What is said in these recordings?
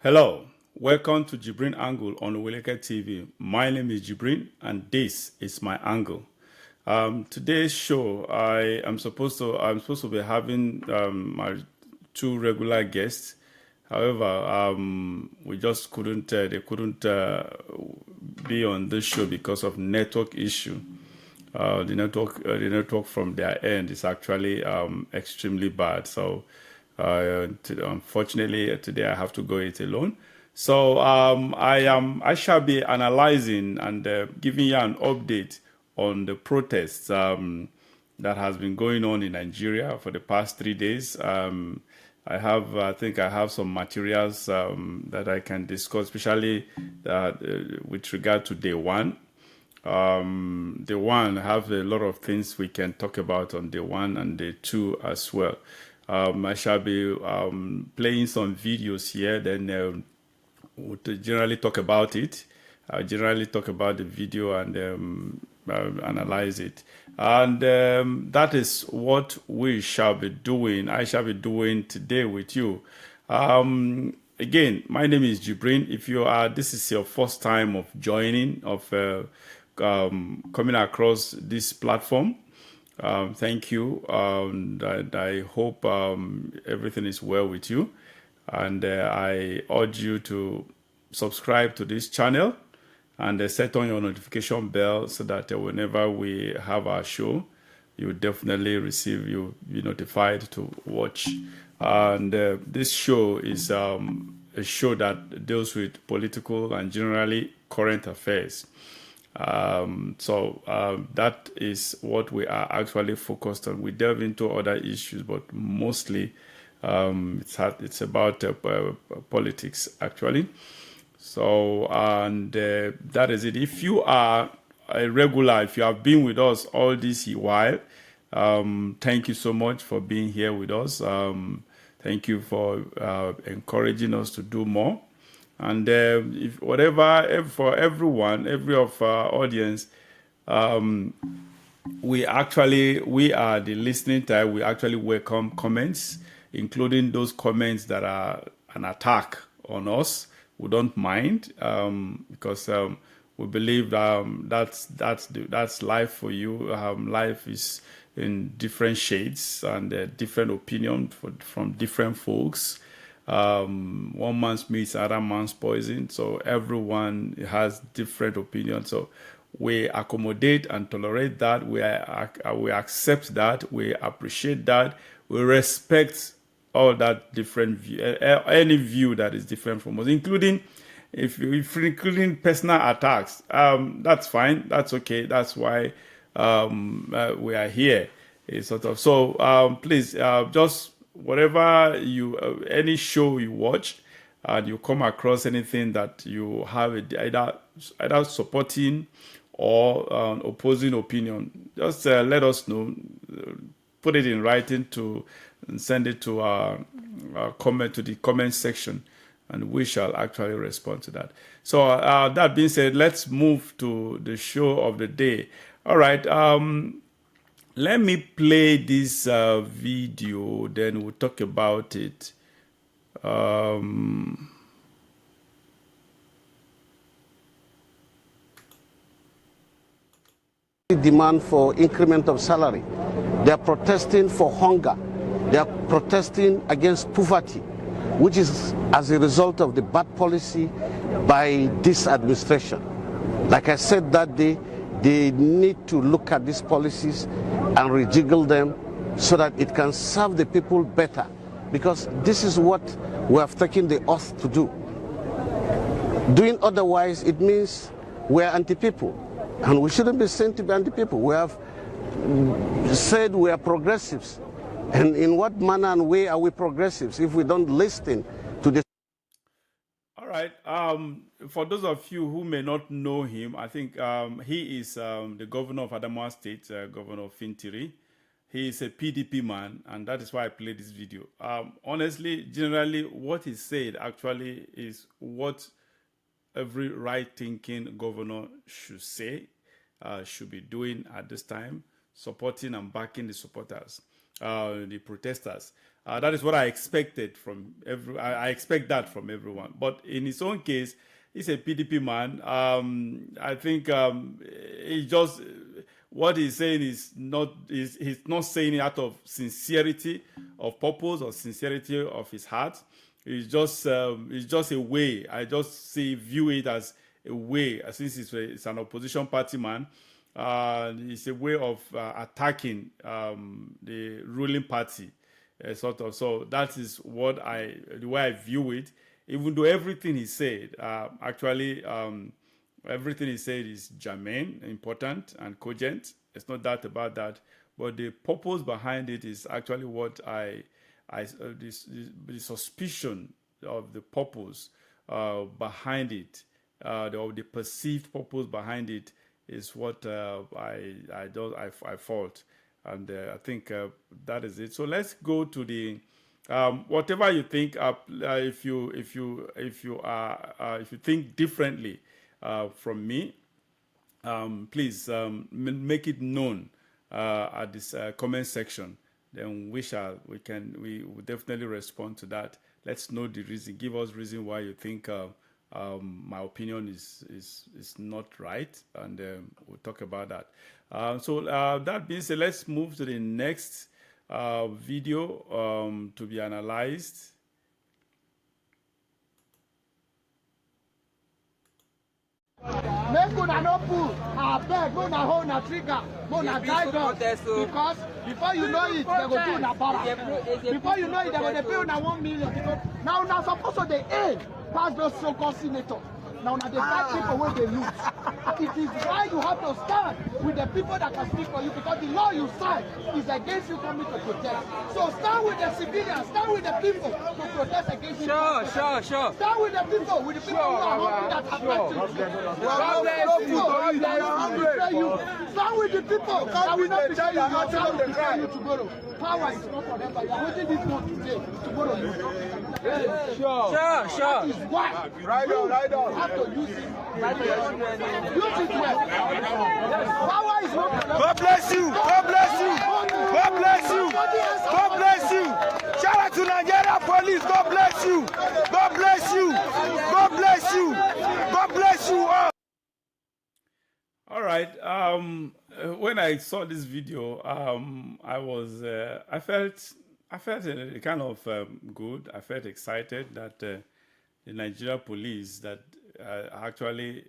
Hello, welcome to JIBRIN Angle on Weleke TV. My name is JIBRIN and this is my angle. Today's show, I'm supposed to be having my two regular guests. However, we just couldn't. They couldn't be on this show because of network issue. The network from their end is actually extremely bad. So, unfortunately, today I have to go it alone. So, I shall be analyzing and giving you an update on the protests that has been going on in Nigeria for the past 3 days. I think I have some materials that I can discuss, especially with regard to day one. Day one, I have a lot of things we can talk about on day one and day two as well. I shall be playing some videos here, then we'll generally talk about it. I generally talk about the video and analyze it. And that is what we shall be doing. I shall be doing today with you. Again, my name is Jibrin. If you are, this is your first time of joining, of coming across this platform, thank you. I hope everything is well with you. And I urge you to subscribe to this channel and set on your notification bell so that whenever we have our show, you will definitely be notified to watch. And this show is a show that deals with political and generally current affairs. That is what we are actually focused on. We delve into other issues, but mostly it's about politics, actually. So, and that is it. If you are a regular, if you have been with us all this while, thank you so much for being here with us. Thank you for encouraging us to do more. And for everyone, every of our audience, we are the listening time. We actually welcome comments, including those comments that are an attack on us. We don't mind because we believe that's life for you. Life is in different shades and different opinion from different folks. One man's meat is another man's poison. So everyone has different opinions. So we accommodate and tolerate that. We accept that. We appreciate that. We respect all that different view, any view that is different from us, including including personal attacks. That's fine. That's okay. That's why we are here. It's sort of so. Please, just whatever any show you watch, and you come across anything that you have either supporting or opposing opinion, just let us know. Put it in writing and send it to our comment to the comment section, and we shall actually respond to that. So that being said, let's move to the show of the day. All right. Let me play this video, then we'll talk about it. Demand for increment of salary. They are protesting for hunger. They are protesting against poverty, which is as a result of the bad policy by this administration. Like I said that day, they need to look at these policies and rejiggle them so that it can serve the people better, because this is what we have taken the oath to do. Doing otherwise, it means we're anti-people, and we shouldn't be seen to be anti-people. We have said we are progressives, and in what manner and way are we progressives if we don't listen to the... All right. For those of you who may not know him, I think he is the governor of Adamawa State, Governor Fintiri. He is a PDP man, and that is why I played this video. Honestly, generally, what he said actually is what every right-thinking governor should say, should be doing at this time, supporting and backing the supporters, the protesters. That is what I expected from I expect that from everyone. But in his own case, he's a PDP man. I think he just what he's saying is not he's not saying it out of sincerity of purpose or sincerity of his heart. It's just a way. I just view it as a way, since it's an opposition party man. It's a way of attacking the ruling party, sort of. So that is the way I view it. Even though everything he said, everything he said is germane, important, and cogent. It's not that about that, but the purpose behind it is actually what the suspicion of the purpose behind it, the perceived purpose behind it is what I fault, and I think that is it. So let's go to the whatever you think. If you think differently from me, please make it known at this comment section. Then we will definitely respond to that. Let's know the reason. Give us reason why you think my opinion is not right, and we'll talk about that. So that being said, let's move to the next video to be analyzed. Make una no pull, abeg, make una hold na trigger, make una guide us, because before you know it, they go do una para. Before you know it, they go dey pay una 1 million. Now una suppose to dey aim pass those so-called senators. Now una dey fight people wey dey lose. It is why you have to stand with the people that can speak for you, because the law you sign is against you coming to protest. So stand with the civilians, stand with the people to protest against you. Sure. Stand with the people who are hungry that have betray you. Stand with the people that will not betray you. Your child will betray you tomorrow. Power is not forever. You are holding this one today. Tomorrow you will not. Sure. That is why you have to use it. Use it well. Power is not forever. God bless you. God bless you. God bless you. God bless you. Shout out to Nigeria police. God bless you. God bless you. God bless you. God bless you all. All right. When I saw this video, I felt kind of good. I felt excited that the Nigeria police that actually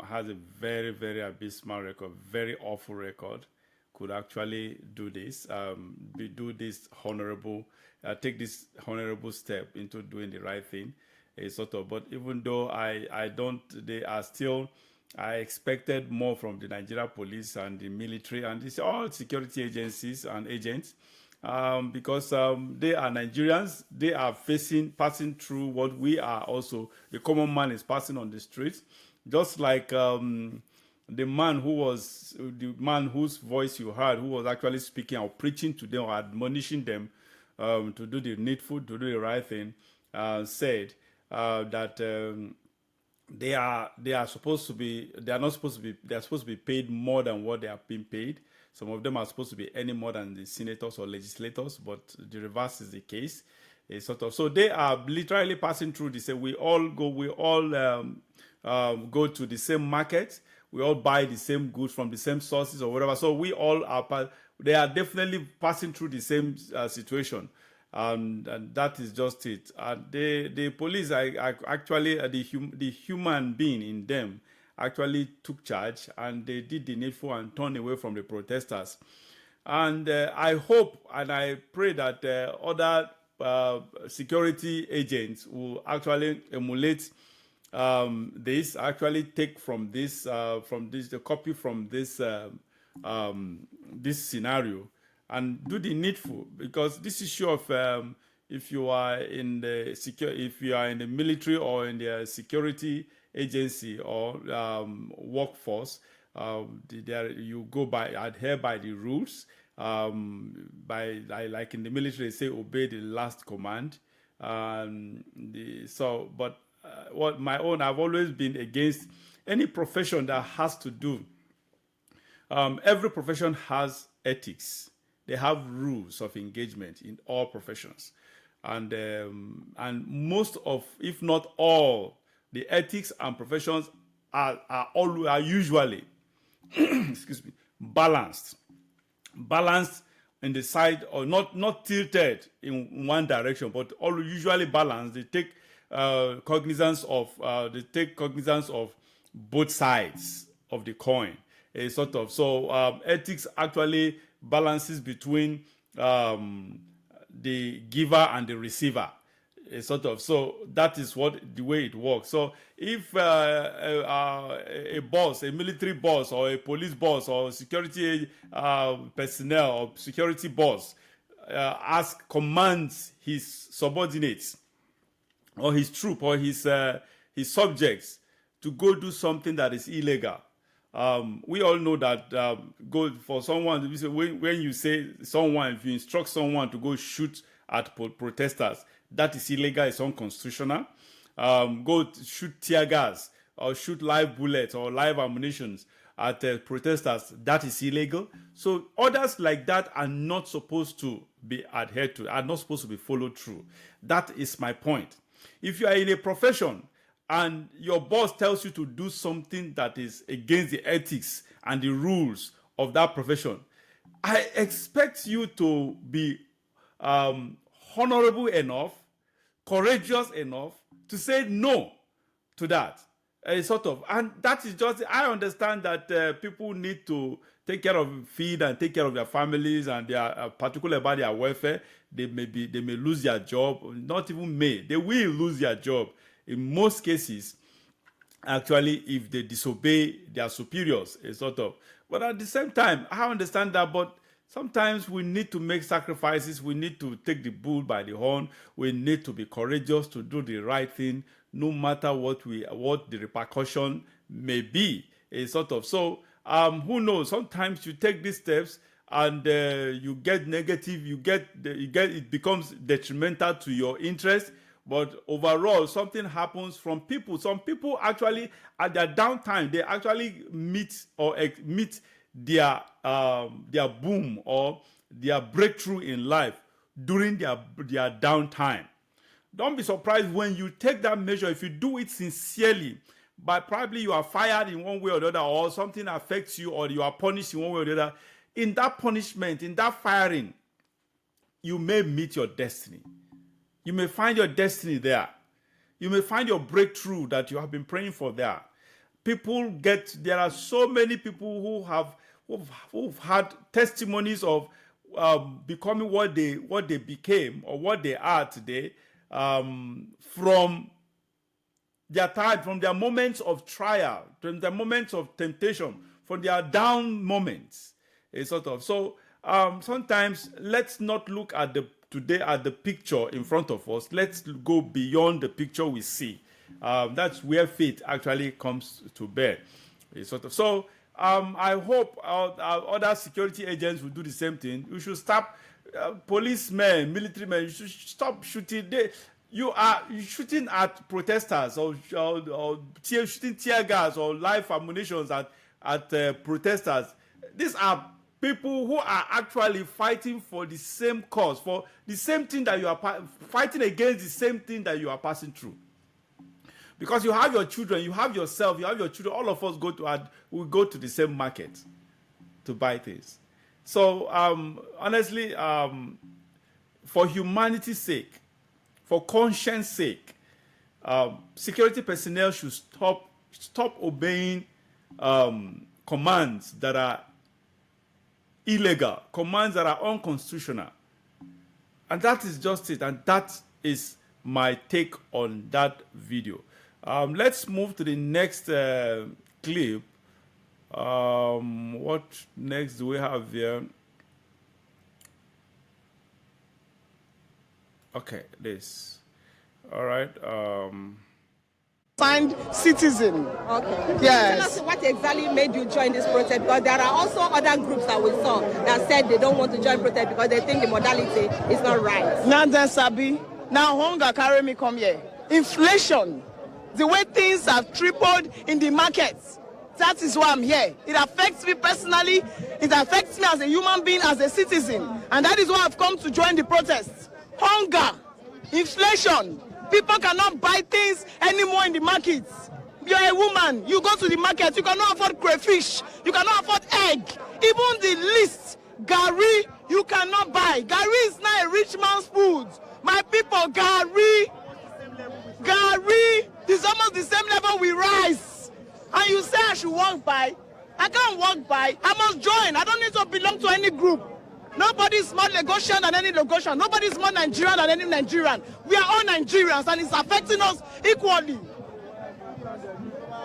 has a very, very abysmal record, very awful record, could actually do this, take this honorable step into doing the right thing, sort of. But even though I expected more from the Nigeria police and the military and all security agencies and agents, because they are Nigerians. They are passing through what we are also. The common man is passing on the streets, just like the man whose voice you heard, who was actually speaking or preaching to them or admonishing them to do the needful, to do the right thing, said that. They are supposed to be paid more than what they are being paid. Some of them are supposed to be earning more than the senators or legislators, but the reverse is the case. So they are literally passing through the same. We all go to the same market. We all buy the same goods from the same sources or whatever. So they are definitely passing through the same situation. And that is just it. The police, actually, the human being in them actually took charge, and they did the needful and turned away from the protesters. And I hope and I pray that other security agents will actually emulate this, actually take from this, the copy from this scenario, and do the needful, because this issue of if you are in the military or in the security agency or workforce, you adhere by the rules. Like in the military, they say obey the last command. I've always been against any profession that has to do. Every profession has ethics. they have rules of engagement in all professions. And most of, if not all, the ethics and professions are usually excuse me, balanced in the side, or not tilted in one direction, but all usually balanced. They take cognizance of both sides of the coin. Ethics actually balances between the giver and the receiver. So that is the way it works. So if a boss, a military boss, or a police boss, or security personnel, or security boss commands his subordinates, or his troop, or his subjects to go do something that is illegal, we all know that go for someone, when you say someone, if you instruct someone to go shoot at protesters, that is illegal, it's unconstitutional. Go shoot tear gas or shoot live bullets or live ammunition at protesters, that is illegal. So orders like that are not supposed to be adhered to, are not supposed to be followed through. That is my point. If you are in a profession and your boss tells you to do something that is against the ethics and the rules of that profession, I expect you to be honorable enough, courageous enough to say no to that. And that is just, I understand that people need to take care of, feed and take care of their families, and they are particular about their welfare. They may lose their job, not even may, they will lose their job in most cases, actually, if they disobey their superiors, But at the same time, I understand that, but sometimes we need to make sacrifices. We need to take the bull by the horn. We need to be courageous to do the right thing, no matter what the repercussion may be. So who knows? Sometimes you take these steps and you get negative. It becomes detrimental to your interest. But overall, something happens from people. Some people actually, at their downtime, they actually meet their boom or their breakthrough in life during their downtime. Don't be surprised when you take that measure, if you do it sincerely, but probably you are fired in one way or the other, or something affects you, or you are punished in one way or the other. In that punishment, in that firing, you may meet your destiny. You may find your destiny there. You may find your breakthrough that you have been praying for there. There are so many people who've had testimonies of becoming what they became or what they are today, from their time, from their moments of trial, from their moments of temptation, from their down moments. Sometimes let's not look at the picture in front of us. Let's go beyond the picture we see. That's where faith actually comes to bear. I hope our other security agents will do the same thing. We should stop policemen, military men. You should stop shooting. You are shooting at protesters or shooting tear gas or live ammunition at protesters. These are people who are actually fighting for the same cause, for the same thing that you are fighting against, the same thing that you are passing through. Because you have your children, you have yourself, you have your children. All of us we go to the same market to buy things. So honestly, for humanity's sake, for conscience sake, security personnel should stop obeying commands that are illegal, commands that are unconstitutional. And that is just it. And that is my take on that video. Let's move to the next clip. What next do we have here? Okay, this. All right. Signed citizen. Okay. Yes. Tell us what exactly made you join this protest, because there are also other groups that we saw that said they don't want to join protest because they think the modality is not right. Now then, Sabi. Now hunger carry me come here. Inflation. The way things have tripled in the markets. That is why I'm here. It affects me personally. It affects me as a human being, as a citizen. And that is why I've come to join the protests. Hunger, inflation. People cannot buy things anymore in the markets. You're a woman. You go to the market. You cannot afford crayfish. You cannot afford egg. Even the least gari, you cannot buy. Gari is not a rich man's food. My people, gari is almost the same level with rice. And you say I should walk by. I can't walk by. I must join. I don't need to belong to any group. Nobody is more Lagosian than any Lagosian. Nobody is more Nigerian than any Nigerian. We are all Nigerians and it's affecting us equally.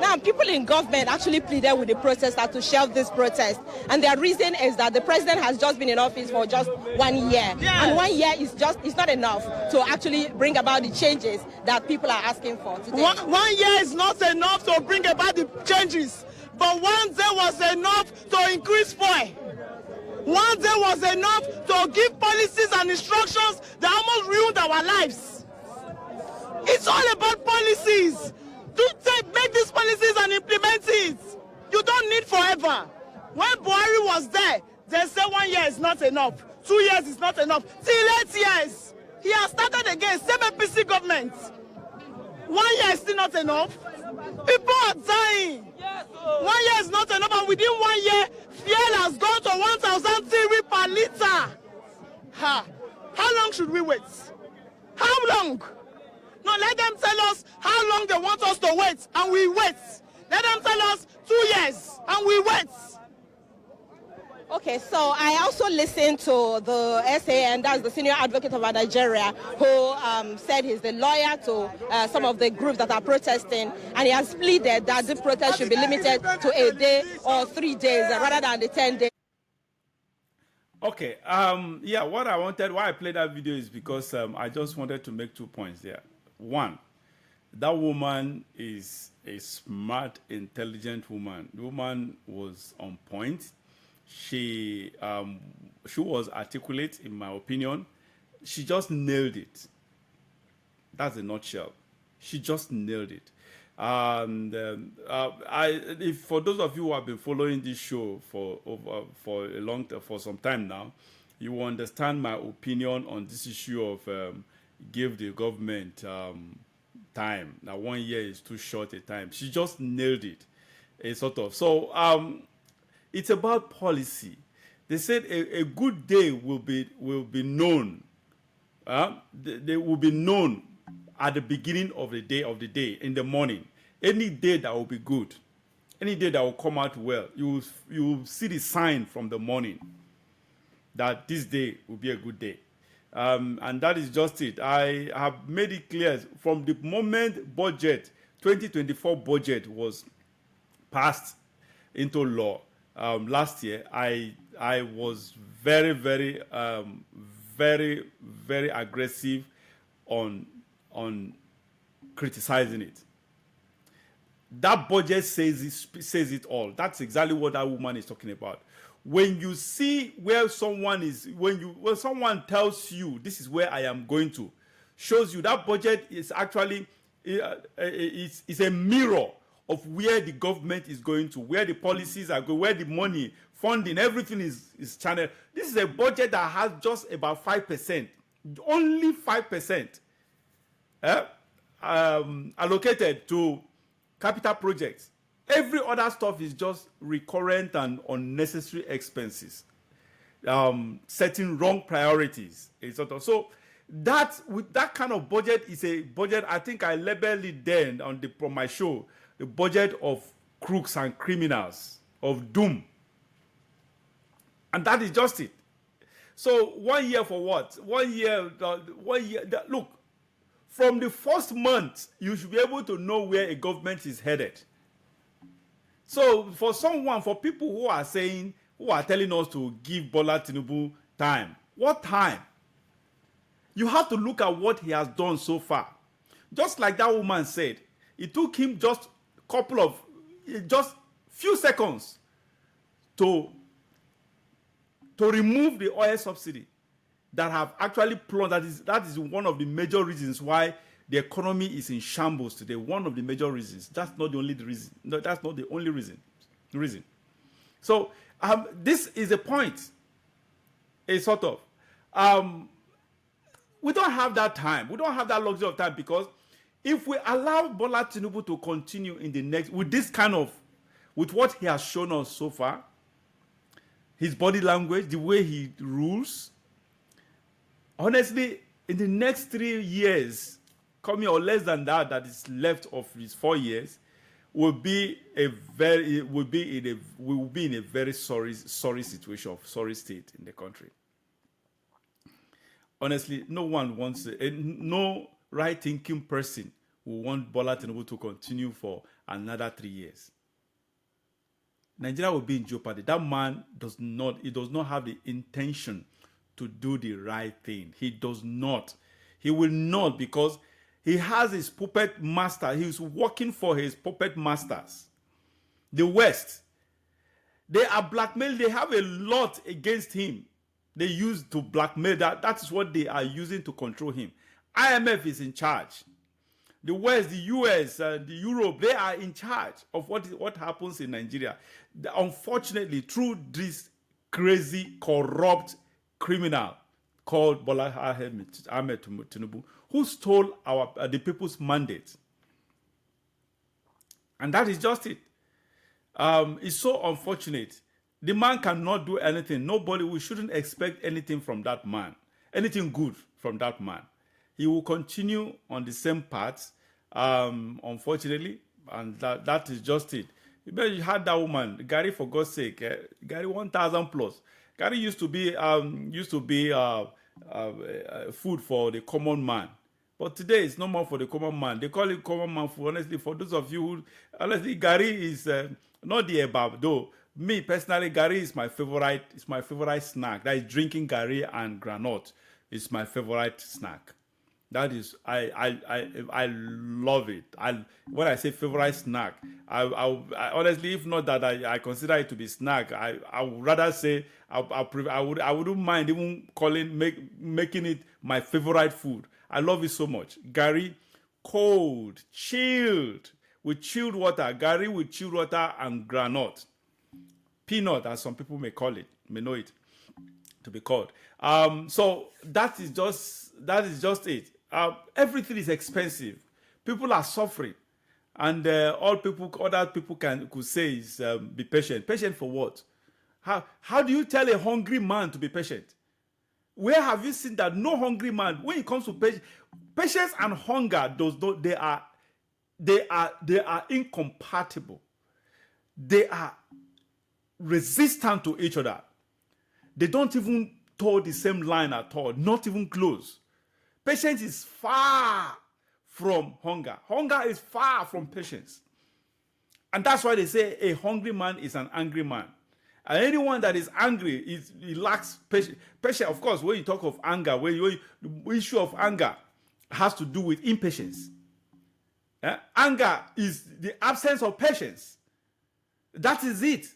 Now, people in government actually pleaded with the protesters to shelve this protest. And their reason is that the president has just been in office for just 1 year. Yes. And 1 year is not enough to actually bring about the changes that people are asking for today. 1 year is not enough to bring about the changes. But 1 day was enough to increase fuel. 1 day was enough to give policies and instructions that almost ruined our lives. It's all about policies. Make these policies and implement it. You don't need forever. When Buhari was there, they said 1 year is not enough. 2 years is not enough. Till 8 years. He has started again, same APC government. 1 year is still not enough. People are dying. 1 year is not enough, and within 1 year, fuel has gone to 1,000 TV per liter. How long should we wait? How long? No, let them tell us how long they want us to wait, and we wait. Let them tell us 2 years, and we wait. Okay, so I also listened to the SAN, that's the Senior Advocate of Nigeria, who said he's the lawyer to some of the groups that are protesting, and he has pleaded that this protest should be limited to a day or 3 days rather than the 10 days. Okay, yeah, why I played that video is because I just wanted to make 2 points there. One, that woman is a smart, intelligent woman. The woman was on point. She was articulate, in my opinion. She just nailed it. That's a nutshell. She just nailed it. And if for those of you who have been following this show for some time now, you will understand my opinion on this issue of give the government time. Now 1 year is too short a time. She just nailed it. So it's about policy. They said a good day will be known. They will be known at the beginning of the day in the morning. Any day that will be good, any day that will come out well, you will see the sign from the morning that this day will be a good day. And that is just it. I have made it clear from the moment 2024 budget was passed into law last year. I was very, very, very, very aggressive on criticizing it. That budget says it all. That's exactly what that woman is talking about. When you see where someone is, when someone tells you this is where I am going to, shows you that budget is actually it's a mirror of where the government is going to, where the policies are going, where the money, funding, everything is channeled. This is a budget that has just about 5%, only 5% allocated to capital projects. Every other stuff is just recurrent and unnecessary expenses, setting wrong priorities, etc. So with that kind of budget is a budget. I think I labeled it then from my show, the budget of crooks and criminals, of doom, and that is just it. So 1 year for what? 1 year. Look, from the first month, you should be able to know where a government is headed. So for people who are telling us to give Bola Tinubu time, what time? You have to look at what he has done so far. Just like that woman said, it took him just few seconds to remove the oil subsidy that have actually plunged. That is one of the major reasons why the economy is in shambles today. One of the major reasons. That's not the only reason. No, that's not the only reason. reason. So this is a point, a sort of. We don't have that time. We don't have that luxury of time, because if we allow Bola Tinubu to continue in the next, with this kind of, with what he has shown us so far, his body language, the way he rules, honestly, in the next 3 years, coming or less than that, that is left of his 4 years, will be in a very sorry situation, sorry state in the country. Honestly, no one wants, no right-thinking person will want Bola Tinubu to continue for another 3 years. Nigeria will be in jeopardy. That man does not have the intention to do the right thing. He does not. He will not, because he has his puppet master. He's working for his puppet masters. The West. They are blackmailed. They have a lot against him. They use to blackmail. That is what they are using to control him. IMF is in charge. The West, the US, the Europe, they are in charge of what happens in Nigeria. Unfortunately, through this crazy, corrupt criminal called Bola Ahmed Tinubu, who stole the people's mandate. And that is just it. It's so unfortunate. The man cannot do anything. We shouldn't expect anything from that man. Anything good from that man. He will continue on the same path, unfortunately, and that is just it. You had that woman, Gary, for God's sake, Gary 1,000 plus. Gary used to be food for the common man. But today it's no more for the common man. They call it common man food. Honestly, for those of you who, honestly, Gary is not the above, though. Me personally, Gary is my favorite. It's my favorite snack. That is drinking Gary and granite. It's my favorite snack. That is, I love it. When I say favorite snack, I honestly, if not that I consider it to be snack, I would rather say I wouldn't mind even making it my favorite food. I love it so much. Gary, cold, chilled, with chilled water. Gary with chilled water and granite. Peanut, as some people may know it to be called. So that is just it. Everything is expensive. People are suffering, and other people could say is be patient. Patient for what? How do you tell a hungry man to be patient? Where have you seen that no hungry man, when it comes to patience and hunger, they are incompatible. They are resistant to each other. They don't even toe the same line at all, not even close. Patience is far from hunger. Hunger is far from patience. And that's why they say a hungry man is an angry man. And anyone that is angry, he lacks patience. Patience, of course, when you talk of anger, the issue of anger has to do with impatience. Anger is the absence of patience. That is it.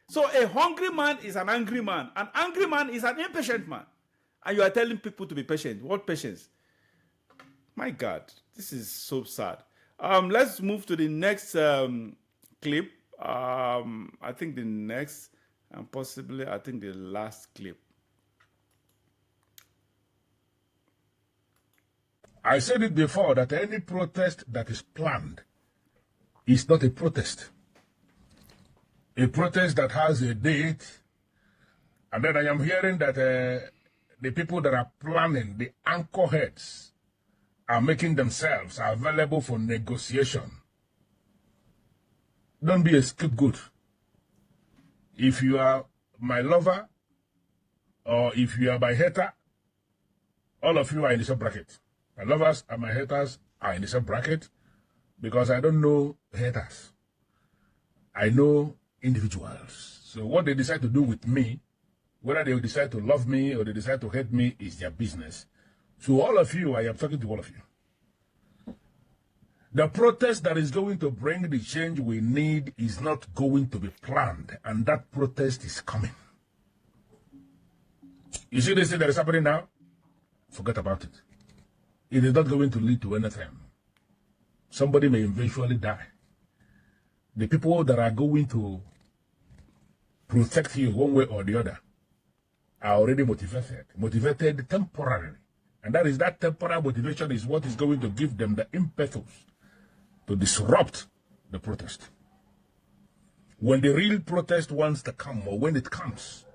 So a hungry man is an angry man. An angry man is an impatient man. And you are telling people to be patient. What patience? My God, this is so sad. Let's move to the next clip. I think the next, and possibly, I think the last clip. I said it before that any protest that is planned is not a protest. A protest that has a date, and then I am hearing that the people that are planning, the anchor heads, are making themselves available for negotiation. Don't be a scapegoat. If you are my lover, or if you are my hater, all of you are in the same bracket. My lovers and my haters are in the same bracket, because I don't know haters. I know individuals. So what they decide to do with me, whether they decide to love me or they decide to hate me, is their business. So all of you, I am talking to all of you. The protest that is going to bring the change we need is not going to be planned, and that protest is coming. You see this thing that is happening now? Forget about it. It is not going to lead to anything. Somebody may eventually die. The people that are going to protect you one way or the other are already motivated temporarily. And that temporary motivation is what is going to give them the impetus to disrupt the protest. When the real protest wants to come, or when it comes,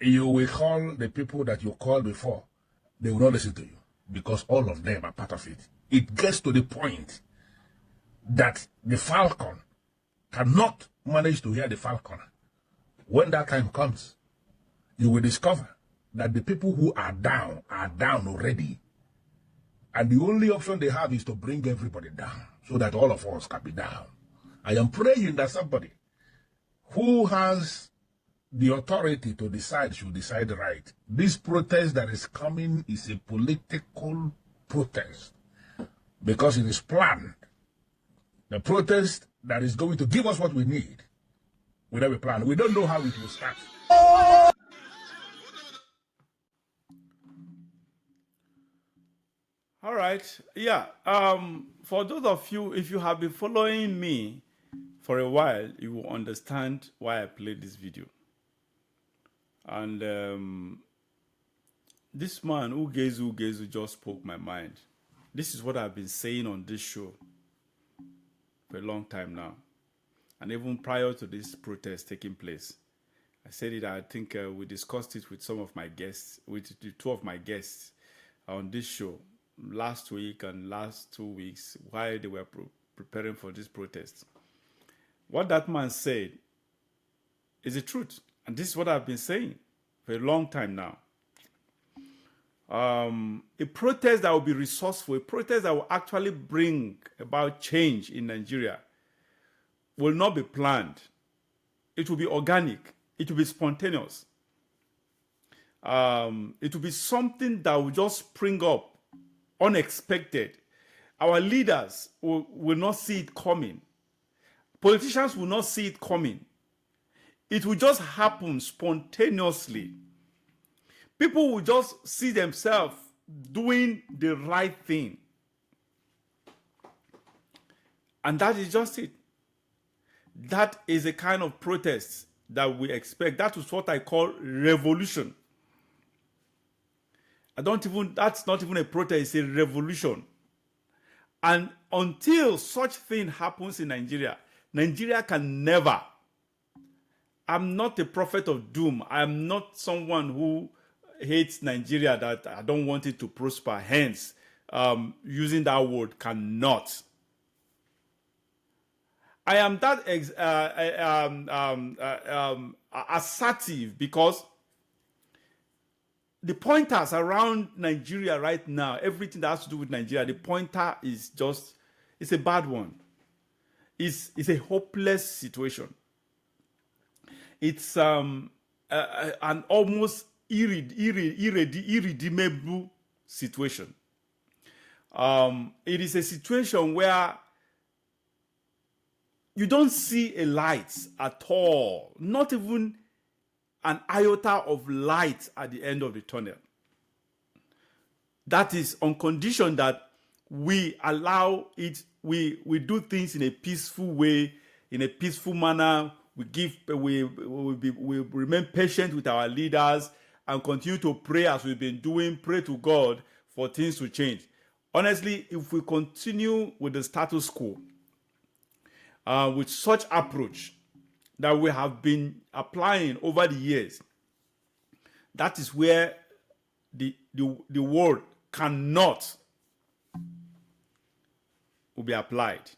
you will call the people that you called before. They will not listen to you because all of them are part of it. It gets to the point that the falcon cannot manage to hear the falconer. When that time comes, you will discover that the people who are down already. And the only option they have is to bring everybody down so that all of us can be down. I am praying that somebody who has the authority to decide should decide right. This protest that is coming is a political protest because it is planned. The protest that is going to give us what we need without a plan. We don't know how it will start. All right. Yeah. For those of you, if you have been following me for a while, you will understand why I played this video. And this man, Ugezu, just spoke my mind. This is what I've been saying on this show for a long time now. And even prior to this protest taking place, I said it, I think we discussed it with some of my guests, with the two of my guests on this show last week and last 2 weeks while they were preparing for this protest. What that man said is the truth. And this is what I've been saying for a long time now. A protest that will be resourceful, a protest that will actually bring about change in Nigeria will not be planned. It will be organic. It will be spontaneous. It will be something that will just spring up, unexpected. Our leaders will not see it coming. Politicians will not see it coming. It will just happen spontaneously. People will just see themselves doing the right thing. And that is just it. That is a kind of protest that we expect. That is what I call revolution. That's not even a protest, it's a revolution. And until such thing happens in Nigeria, Nigeria can never. I'm not a prophet of doom. I'm not someone who hates Nigeria, that I don't want it to prosper. Hence, using that word cannot. I am that assertive because the pointers around Nigeria right now, everything that has to do with Nigeria, the pointer is just, it's a bad one. It's a hopeless situation. It's an almost irredeemable situation. It is a situation where you don't see a light at all, not even an iota of light at the end of the tunnel. That is on condition that we allow it, we do things in a peaceful way, in a peaceful manner. We remain patient with our leaders and continue to pray as we've been doing, pray to God for things to change. Honestly, if we continue with the status quo, with such approach that we have been applying over the years, that is where the word cannot will be applied.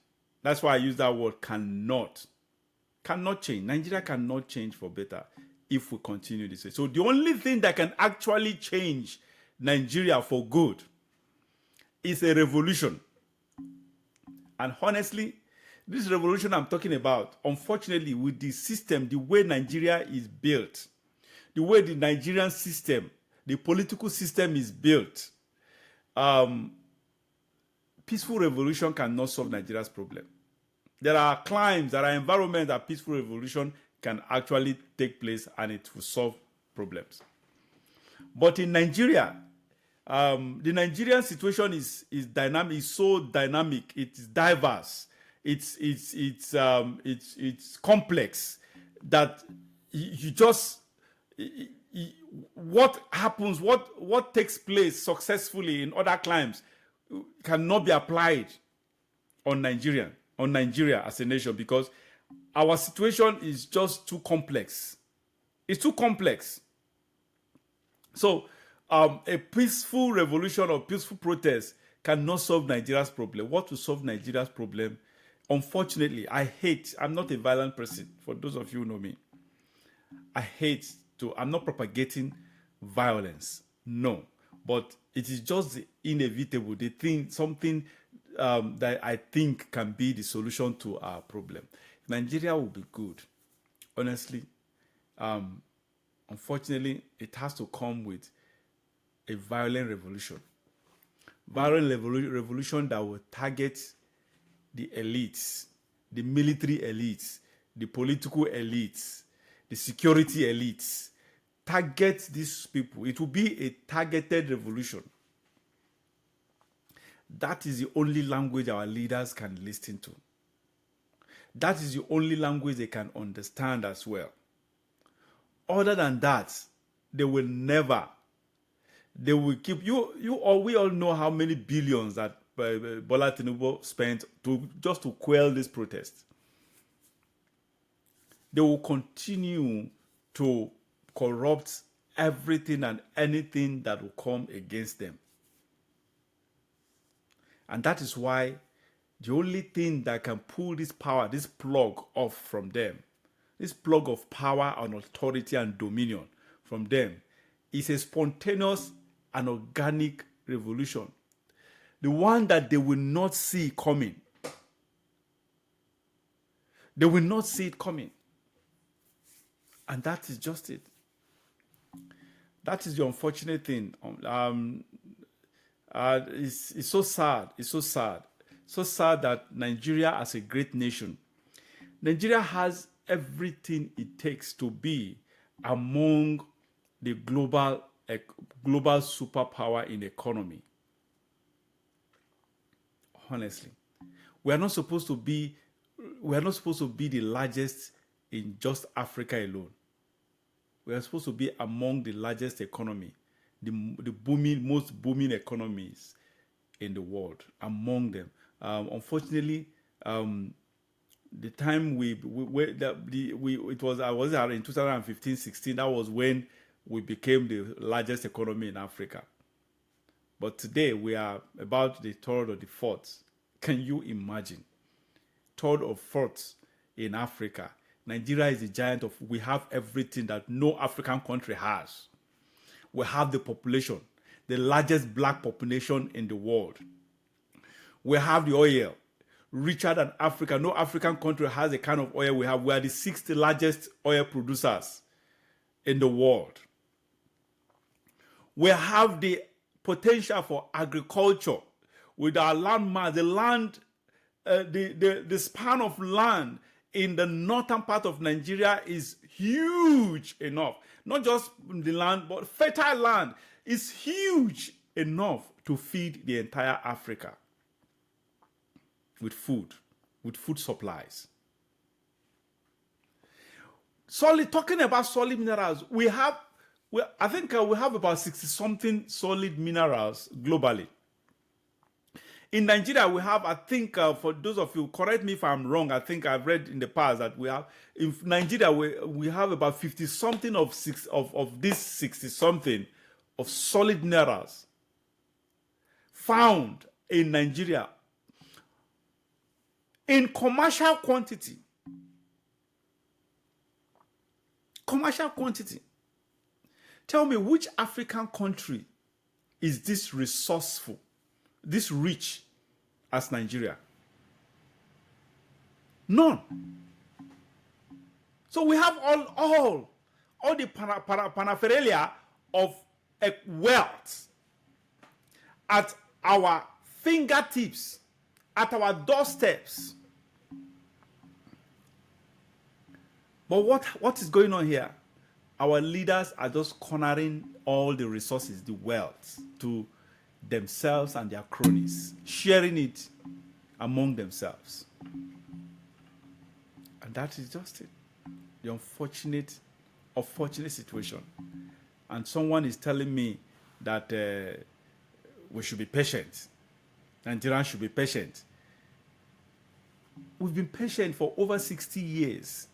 That's why I use that word cannot. Cannot change. Nigeria cannot change for better if we continue this way. So the only thing that can actually change Nigeria for good is a revolution. And honestly, this revolution I'm talking about, unfortunately, with the system, the way Nigeria is built, the way the Nigerian system, the political system is built, peaceful revolution cannot solve Nigeria's problem. There are climes, there are environments that peaceful revolution can actually take place and it will solve problems. But in Nigeria, the Nigerian situation is dynamic, is so dynamic, it's diverse. It's complex that you just what happens, what takes place successfully in other climes cannot be applied on Nigeria as a nation, because our situation is just too complex. It's too complex. So a peaceful revolution or peaceful protest cannot solve Nigeria's problem. What will solve Nigeria's problem? Unfortunately, I'm not a violent person, for those of you who know me. I'm not propagating violence. No. But it is just inevitable. Something that I think can be the solution to our problem. Nigeria will be good. Honestly, unfortunately, it has to come with a violent revolution. Violent revolution that will target the elites, the military elites, the political elites, the security elites. Target these people. It will be a targeted revolution. That is the only language our leaders can listen to. That is the only language they can understand as well. Other than that, they will never. They will keep we all know how many billions that Bola Tinubu spent just to quell this protest. They will continue to corrupt everything and anything that will come against them. And that is why the only thing that can pull this power, this plug off from them, this plug of power and authority and dominion from them, is a spontaneous and organic revolution. The one that they will not see coming. They will not see it coming. And that is just it. That is the unfortunate thing. It's so sad. It's so sad. So sad that Nigeria, as a great nation, Nigeria has everything it takes to be among the global superpower in economy. Honestly, we are not supposed to be the largest in just Africa alone. We are supposed to be among the largest economy, the most booming economies in the world, among them. Unfortunately, the time it was in 2015-16. That was when we became the largest economy in Africa. But today we are about the third or the fourth. Can you imagine? Third or fourth in Africa. Nigeria is the giant of. We have everything that no African country has. We have the population, the largest black population in the world. We have the oil, richer than Africa. No African country has the kind of oil we have. We are the 6th largest oil producers in the world. We have the potential for agriculture with our land mass. The land, the span of land in the northern part of Nigeria is huge enough. Not just the land, but fertile land is huge enough to feed the entire Africa with food supplies. Talking about solid minerals, I think we have about 60-something solid minerals globally. In Nigeria, we have, I think, for those of you, correct me if I'm wrong, I think I've read in the past that in Nigeria, we have about 50-something of this 60-something of solid minerals found in Nigeria in commercial quantity. Commercial quantity. Tell me, which African country is this resourceful, this rich as Nigeria? None. So we have all the paraphernalia of wealth at our fingertips, at our doorsteps. But what is going on here? Our leaders are just cornering all the resources, the wealth, to themselves and their cronies, sharing it among themselves. And that is just it. The unfortunate unfortunate situation. And someone is telling me that we should be patient. Nigerians should be patient. We've been patient for over 60 years.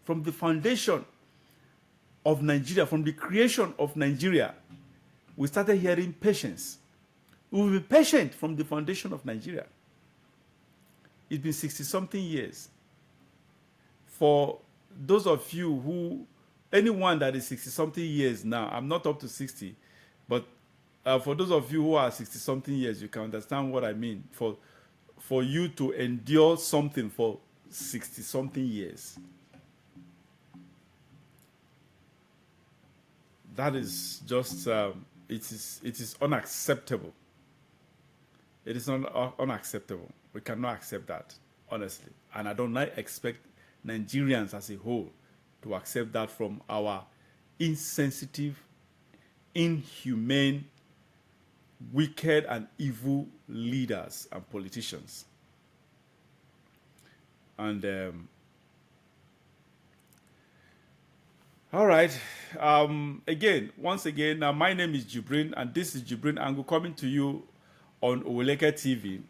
From the foundation of Nigeria, from the creation of Nigeria, we started hearing patience. We've been patient from the foundation of Nigeria. It's been 60-something years. For those of you who, anyone that is 60-something years now, I'm not up to 60, but for those of you who are 60-something years, you can understand what I mean. For you to endure something for 60-something years. That is just, it is unacceptable. It is unacceptable. We cannot accept that, honestly. And I do not expect Nigerians as a whole to accept that from our insensitive, inhumane, wicked and evil leaders and politicians. And all right. Once again, my name is JIBRIN, and this is JIBRIN Angle coming to you on Oweleke TV.